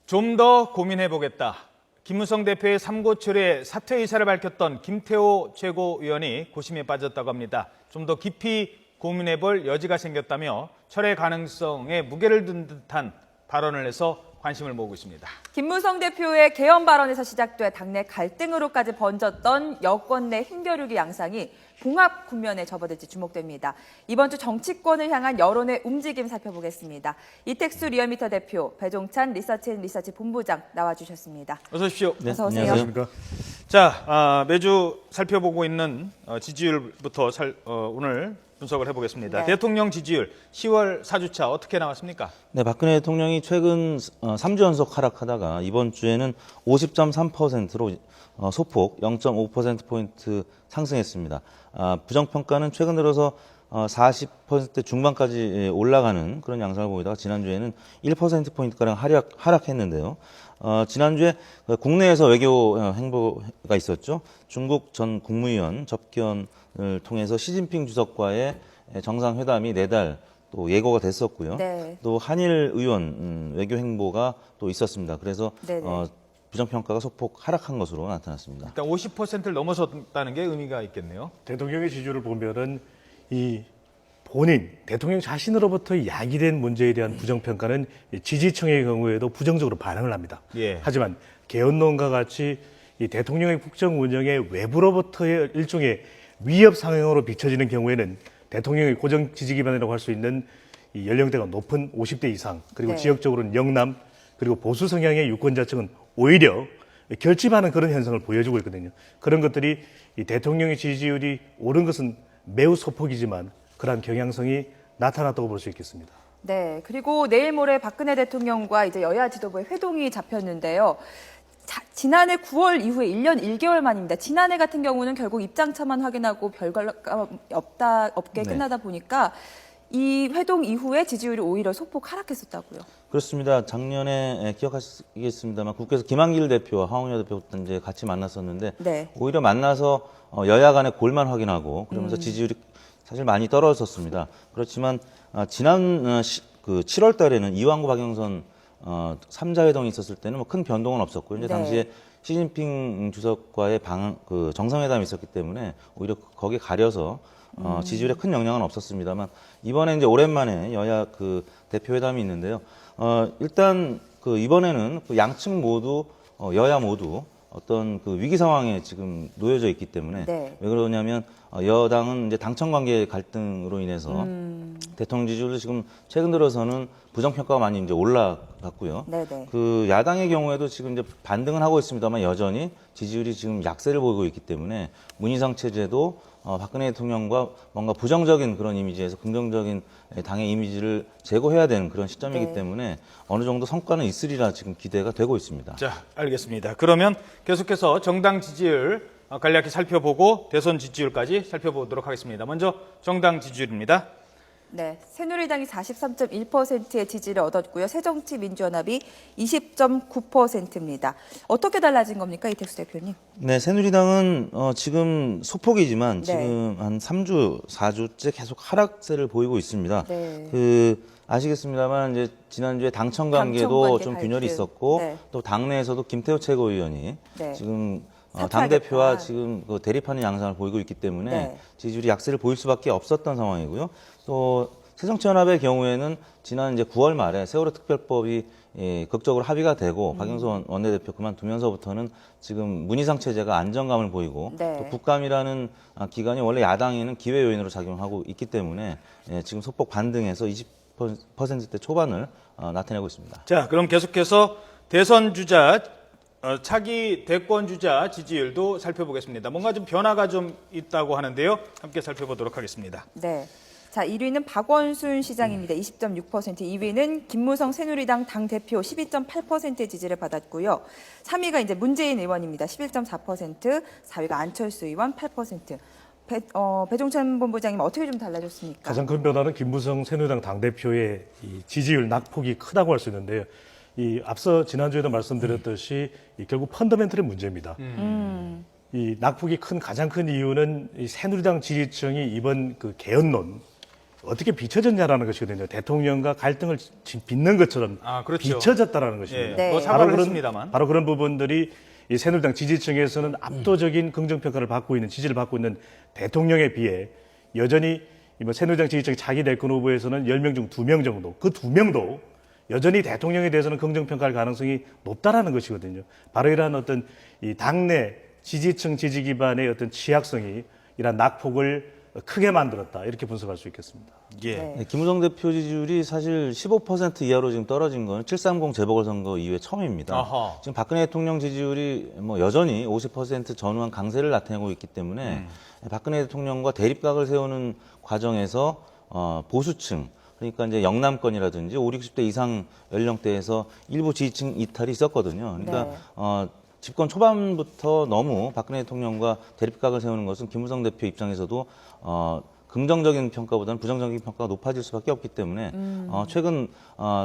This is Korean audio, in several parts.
좀 더 고민해보겠다. 김무성 대표의 삼고초례 사퇴 의사를 밝혔던 김태호 최고위원이 고심에 빠졌다고 합니다. 좀 더 깊이 고민해볼 여지가 생겼다며 철회 가능성에 무게를 둔 듯한 발언을 해서 관심을 모으고 있습니다. 김무성 대표의 개헌 발언에서 시작돼 당내 갈등으로까지 번졌던 여권 내 힘겨루기 양상이 봉합 국면에 접어들지 주목됩니다. 이번 주 정치권을 향한 여론의 움직임 살펴보겠습니다. 이택수 리얼미터 대표, 배종찬 리서치 본부장 나와주셨습니다. 어서 오십시오. 네, 어서 오세요. 안녕하십니까. 자, 매주 살펴보고 있는 지지율부터 오늘 분석을 해보겠습니다. 네. 대통령 지지율 10월 4주차 어떻게 나왔습니까? 네, 박근혜 대통령이 최근 3주 연속 하락하다가 이번 주에는 50.3%로 소폭 0.5%포인트 상승했습니다. 부정평가는 최근 들어서 40% 중반까지 올라가는 그런 양상을 보이다가 지난주에는 1%포인트가량 하락했는데요. 지난주에 국내에서 외교 행보가 있었죠. 중국 전 국무위원 접견을 통해서 시진핑 주석과의 정상회담이 내달 또 예고가 됐었고요. 네. 또 한일 의원 외교 행보가 또 있었습니다. 그래서 부정평가가 소폭 하락한 것으로 나타났습니다. 일단 50%를 넘어섰다는 게 의미가 있겠네요. 대통령의 지지율을 보면은 이 본인 대통령 자신으로부터 야기된 문제에 대한 부정평가는 지지층의 경우에도 부정적으로 반응을 합니다. 예. 하지만 개헌론과 같이 이 대통령의 국정 운영에 외부로부터의 일종의 위협 상황으로 비춰지는 경우에는 대통령의 고정 지지 기반이라고 할 수 있는 이 연령대가 높은 50대 이상 그리고 지역적으로는 영남 그리고 보수 성향의 유권자층은 오히려 결집하는 그런 현상을 보여주고 있거든요. 그런 것들이 이 대통령의 지지율이 오른 것은 매우 소폭이지만 그러한 경향성이 나타났다고 볼 수 있겠습니다. 네, 그리고 내일 모레 박근혜 대통령과 이제 여야 지도부의 회동이 잡혔는데요. 지난해 9월 이후에 1년 1개월 만입니다. 지난해 같은 경우는 결국 입장차만 확인하고 별거 없게 끝나다 보니까 이 회동 이후에 지지율이 오히려 소폭 하락했었다고요. 그렇습니다. 작년에 기억하시겠습니다만 국회에서 김한길 대표와 황운여 대표 이제 같이 만났었는데 오히려 만나서 여야 간의 골만 확인하고 그러면서 지지율이 사실 많이 떨어졌습니다. 그렇지만 지난 7월 달에는 이완구 박영선 3자 회동이 있었을 때는 뭐 큰 변동은 없었고요. 이제 당시에 시진핑 주석과의 정상회담이 있었기 때문에 오히려 거기에 가려서 지지율에 큰 영향은 없었습니다만 이번에 이제 오랜만에 여야 대표 회담이 있는데요. 일단 이번에는 양측 모두 여야 모두 어떤 위기 상황에 지금 놓여져 있기 때문에 왜 그러냐면 여당은 이제 당청 관계 갈등으로 인해서 대통령 지지율도 지금 최근 들어서는 부정평가가 많이 이제 올라갔고요. 야당의 경우에도 지금 이제 반등은 하고 있습니다만 여전히 지지율이 지금 약세를 보이고 있기 때문에 문희상 체제도 박근혜 대통령과 뭔가 부정적인 그런 이미지에서 긍정적인 당의 이미지를 제고해야 되는 그런 시점이기 때문에 어느 정도 성과는 있으리라 지금 기대가 되고 있습니다. 자, 알겠습니다. 그러면 계속해서 정당 지지율 간략히 살펴보고 대선 지지율까지 살펴보도록 하겠습니다. 먼저 정당 지지율입니다. 네, 새누리당이 43.1%의 지지를 얻었고요. 새정치민주연합이 20.9%입니다. 어떻게 달라진 겁니까, 이택수 대표님? 네, 새누리당은 지금 소폭이지만 지금 한 3주, 4주째 계속 하락세를 보이고 있습니다. 아시겠습니다만 이제 지난주에 당청 관계도 좀 균열이 있었고 또 당내에서도 김태호 최고위원이 지금 당대표와 지금 대립하는 양상을 보이고 있기 때문에 지지율이 약세를 보일 수밖에 없었던 상황이고요. 또 새정치연합의 경우에는 지난 이제 9월 말에 세월호 특별법이 극적으로 합의가 되고 박영선 원내대표 그만두면서부터는 지금 문희상 체제가 안정감을 보이고 또 국감이라는 기간이 원래 야당에는 기회 요인으로 작용하고 있기 때문에 지금 소폭 반등해서 20%대 초반을 나타내고 있습니다. 자, 그럼 계속해서 대선 주자 차기 대권 주자 지지율도 살펴보겠습니다. 뭔가 좀 변화가 좀 있다고 하는데요. 함께 살펴보도록 하겠습니다. 네. 자, 1위는 박원순 시장입니다. 20.6%. 2위는 김무성 새누리당 당대표 12.8%의 지지를 받았고요. 3위가 이제 문재인 의원입니다. 11.4%. 4위가 안철수 의원 8%. 배종찬 본부장님 어떻게 좀 달라졌습니까? 가장 큰 변화는 김무성 새누리당 당대표의 이 지지율 낙폭이 크다고 할 수 있는데요. 이 앞서 지난주에도 말씀드렸듯이 결국 펀더멘털의 문제입니다. 이 낙폭이 가장 큰 이유는 이 새누리당 지지층이 이번 개헌론 어떻게 비춰졌냐라는 것이거든요. 대통령과 갈등을 빚는 것처럼 그렇죠. 비춰졌다라는 것입니다. 네. 뭐 사과를 했습니다만. 바로 그런 부분들이 이 새누리당 지지층에서는 압도적인 긍정평가를 받고 있는, 지지를 받고 있는 대통령에 비해 여전히 뭐 새누리당 지지층 차기 대권 후보에서는 10명 중 2명 정도, 그 2명도 여전히 대통령에 대해서는 긍정평가할 가능성이 높다라는 것이거든요. 바로 이러한 어떤 이 당내 지지층 지지 기반의 어떤 취약성이 이러한 낙폭을 크게 만들었다, 이렇게 분석할 수 있겠습니다. 예. 네, 김무성 대표 지지율이 사실 15% 이하로 지금 떨어진 건 730 재보궐선거 이후에 처음입니다. 아하. 지금 박근혜 대통령 지지율이 뭐 여전히 50% 전후한 강세를 나타내고 있기 때문에 박근혜 대통령과 대립각을 세우는 과정에서 보수층, 그러니까 이제 영남권이라든지 5, 60대 이상 연령대에서 일부 지지층 이탈이 있었거든요. 그러니까 네. 집권 초반부터 너무 박근혜 대통령과 대립각을 세우는 것은 김무성 대표 입장에서도 긍정적인 평가보다는 부정적인 평가가 높아질 수밖에 없기 때문에 최근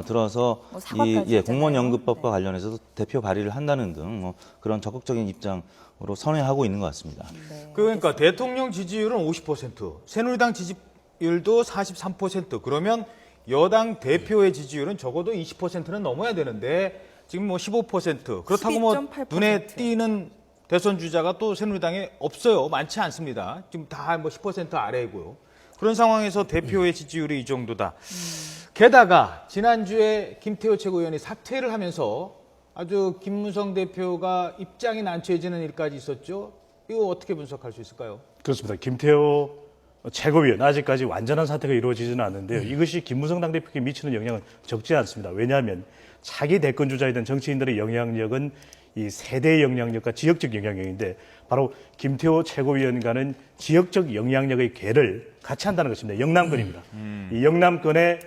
들어서 뭐 사과까지 공무원 했잖아요. 연금법과 관련해서도 대표 발의를 한다는 등 뭐 그런 적극적인 입장으로 선회하고 있는 것 같습니다. 그러니까 대통령 지지율은 50%, 새누리당 지지율도 43%. 그러면 여당 대표의 지지율은 적어도 20%는 넘어야 되는데 지금 뭐 15%. 그렇다고 뭐 12.8%. 눈에 띄는 대선 주자가 또 새누리당에 없어요. 많지 않습니다. 지금 다 뭐 10% 아래고요. 그런 상황에서 대표의 지지율이 이 정도다. 게다가 지난주에 김태호 최고위원이 사퇴를 하면서 아주 김무성 대표가 입장이 난처해지는 일까지 있었죠. 이거 어떻게 분석할 수 있을까요? 그렇습니다. 김태호 최고위원, 아직까지 완전한 사퇴가 이루어지지는 않는데요. 이것이 김무성 당대표에게 미치는 영향은 적지 않습니다. 왜냐하면 차기 대권 주자이던 정치인들의 영향력은 이 세대의 영향력과 지역적 영향력인데, 바로 김태호 최고위원과는 지역적 영향력의 궤를 같이 한다는 것입니다. 영남권입니다. 이 영남권에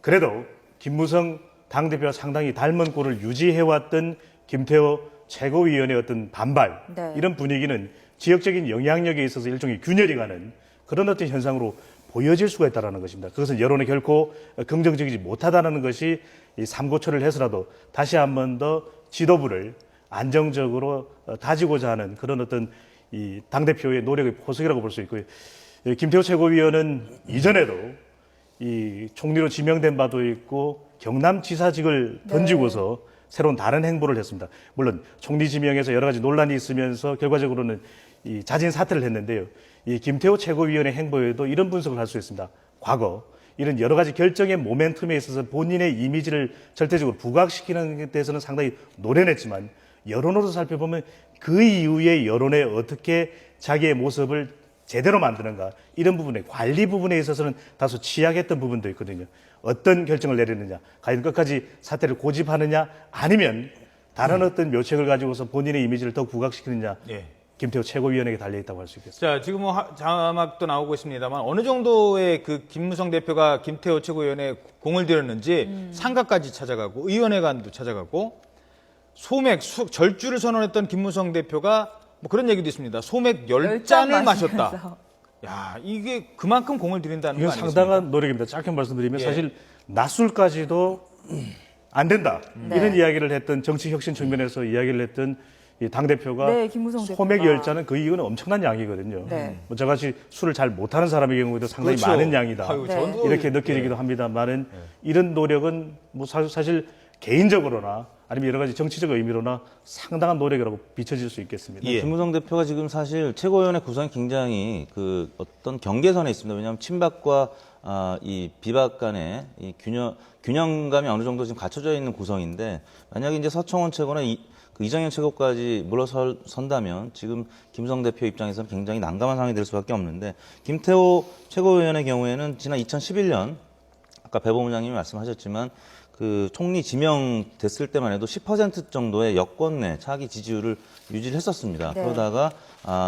그래도 김무성 당대표와 상당히 닮은 꼴을 유지해왔던 김태호 최고위원의 어떤 반발, 네. 이런 분위기는 지역적인 영향력에 있어서 일종의 균열이 가는 그런 어떤 현상으로 보여질 수가 있다는 것입니다. 그것은 여론에 결코 긍정적이지 못하다는 것이 이 삼고초를 해서라도 다시 한 번 더 지도부를 안정적으로 다지고자 하는 그런 어떤 이 당대표의 노력의 포석이라고 볼 수 있고요. 김태호 최고위원은 이전에도 이 총리로 지명된 바도 있고 경남지사직을 던지고서 새로운 다른 행보를 했습니다. 물론 총리 지명에서 여러 가지 논란이 있으면서 결과적으로는 이 자진 사퇴를 했는데요. 이 김태호 최고위원의 행보에도 이런 분석을 할 수 있습니다. 과거 이런 여러 가지 결정의 모멘텀에 있어서 본인의 이미지를 절대적으로 부각시키는 데 대해서는 상당히 노련했지만, 여론으로 살펴보면 그 이후의 여론에 어떻게 자기의 모습을 제대로 만드는가, 이런 부분에, 관리 부분에 있어서는 다소 취약했던 부분도 있거든요. 어떤 결정을 내리느냐, 과연 끝까지 사퇴를 고집하느냐, 아니면 다른 어떤 묘책을 가지고서 본인의 이미지를 더 부각시키느냐, 예. 김태호 최고위원에게 달려있다고 할 수 있겠습니다. 자, 지금 뭐 자막도 나오고 있습니다만 어느 정도의 그 김무성 대표가 김태호 최고위원에 공을 들였는지 상가까지 찾아가고 의원회관도 찾아가고 소맥, 절주를 선언했던 김무성 대표가 뭐 그런 얘기도 있습니다. 소맥 10잔을 마셨다. 야, 이게 그만큼 공을 들인다는 거 이건 아니겠습니까? 상당한 노력입니다. 짧게 말씀드리면 예. 사실 낮술까지도 안 된다. 네. 이런 이야기를 했던, 정치 혁신 측면에서 이야기를 했던 이 당대표가 네, 김무성 소맥 대표가. 10잔은 그 이유는 엄청난 양이거든요. 네. 뭐 저같이 술을 잘 못하는 사람의 경우에도 상당히 그렇죠. 많은 양이다. 아유, 네. 저도 이렇게 느껴지기도 합니다만은 이런 노력은 뭐 사실 개인적으로나 아니면 여러 가지 정치적 의미로나 상당한 노력이라고 비춰질 수 있겠습니다. 예. 김무성 대표가 지금 사실 최고위원회 구성이 굉장히 그 어떤 경계선에 있습니다. 왜냐하면 친박과 이 비박 간의 이 균형감이 어느 정도 지금 갖춰져 있는 구성인데, 만약에 이제 서청원 최고나 이정현 최고까지 물러선다면 지금 김무성 대표 입장에서는 굉장히 난감한 상황이 될 수밖에 없는데, 김태호 최고위원의 경우에는 지난 2011년 아까 배 본부장님이 말씀하셨지만 그 총리 지명됐을 때만 해도 10% 정도의 여권 내 차기 지지율을 유지를 했었습니다. 네. 그러다가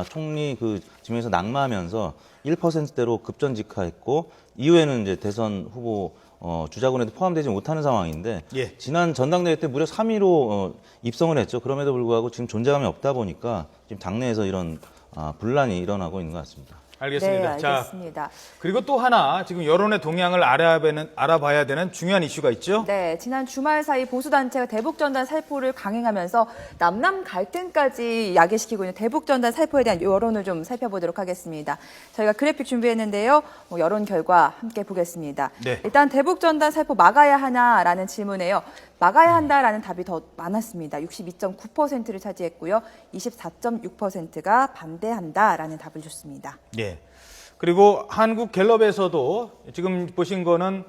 총리 그 지명에서 낙마하면서 1%대로 급전직하했고, 이후에는 이제 대선 후보 주자군에도 포함되지 못하는 상황인데, 예. 지난 전당대회 때 무려 3위로 입성을 했죠. 그럼에도 불구하고 지금 존재감이 없다 보니까 지금 당내에서 이런 분란이 일어나고 있는 것 같습니다. 알겠습니다. 네, 알겠습니다. 그리고 또 하나 지금 여론의 동향을 알아봐야 되는 중요한 이슈가 있죠. 네, 지난 주말 사이 보수단체가 대북전단 살포를 강행하면서 남남 갈등까지 야기시키고 있는 대북전단 살포에 대한 여론을 좀 살펴보도록 하겠습니다. 저희가 그래픽 준비했는데요. 여론 결과 함께 보겠습니다. 네. 일단 대북전단 살포 막아야 하나라는 질문에요. 막아야 한다라는 답이 더 많았습니다. 62.9%를 차지했고요. 24.6%가 반대한다라는 답을 줬습니다. 예. 그리고 한국 갤럽에서도 지금 보신 거는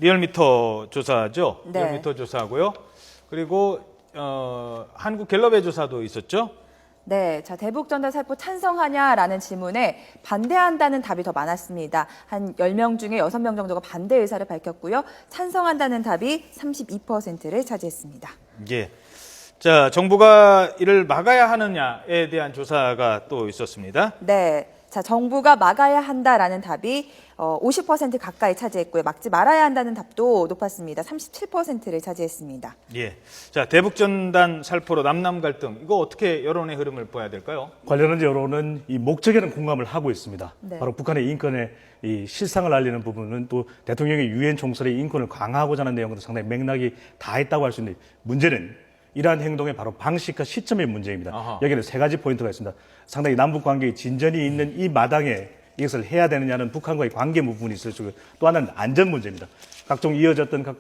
리얼미터 조사죠. 네. 리얼미터 조사고요. 그리고 한국 갤럽의 조사도 있었죠. 네, 자, 대북전단 살포 찬성하냐라는 질문에 반대한다는 답이 더 많았습니다. 한 10명 중에 6명 정도가 반대 의사를 밝혔고요. 찬성한다는 답이 32%를 차지했습니다. 예. 자, 정부가 이를 막아야 하느냐에 대한 조사가 또 있었습니다. 네, 자, 정부가 막아야 한다라는 답이 50% 가까이 차지했고요. 막지 말아야 한다는 답도 높았습니다. 37%를 차지했습니다. 예. 자, 대북전단 살포로 남남 갈등, 이거 어떻게 여론의 흐름을 봐야 될까요? 관련한 여론은 이 목적에는 공감을 하고 있습니다. 네. 바로 북한의 인권의 이 실상을 알리는 부분은 또 대통령이 유엔 총설의 인권을 강화하고자 하는 내용도 상당히 맥락이 다 있다고 할 수 있는데, 문제는 이러한 행동의 바로 방식과 시점의 문제입니다. 아하. 여기는 세 가지 포인트가 있습니다. 상당히 남북 관계의 진전이 있는 이 마당에 이것을 해야 되느냐는 북한과의 관계 부분이 있을 수 있고, 또 하나는 안전 문제입니다. 각종 이어졌던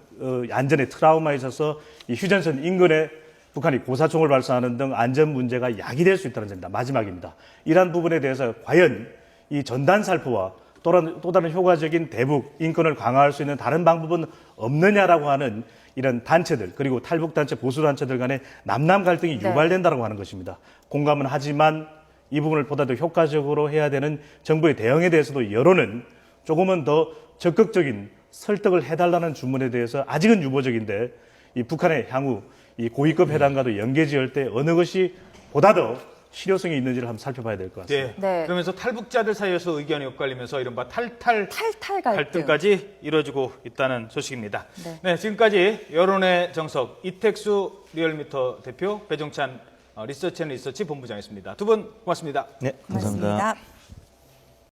안전의 트라우마에 있어서 이 휴전선 인근에 북한이 고사총을 발사하는 등 안전 문제가 야기될 수 있다는 점입니다. 마지막입니다. 이러한 부분에 대해서 과연 이 전단 살포와 또 다른 효과적인 대북 인권을 강화할 수 있는 다른 방법은 없느냐라고 하는 이런 단체들, 그리고 탈북단체, 보수단체들 간의 남남 갈등이 네. 유발된다고 하는 것입니다. 공감은 하지만 이 부분을 보다 더 효과적으로 해야 되는 정부의 대응에 대해서도 여론은 조금은 더 적극적인 설득을 해달라는 주문에 대해서 아직은 유보적인데, 이 북한의 향후 이 고위급 회담과도 연계지을 때 어느 것이 보다 더 실효성이 있는지를 한번 살펴봐야 될 것 같습니다. 네. 네. 그러면서 탈북자들 사이에서 의견이 엇갈리면서 이른바 탈탈 탈탈 갈등까지 이루어지고 있다는 소식입니다. 네. 네, 지금까지 여론의 정석 이택수 리얼미터 대표, 배종찬 리서치 앤 리서치 본부장이었습니다. 두 분 고맙습니다. 네, 감사합니다. 고맙습니다.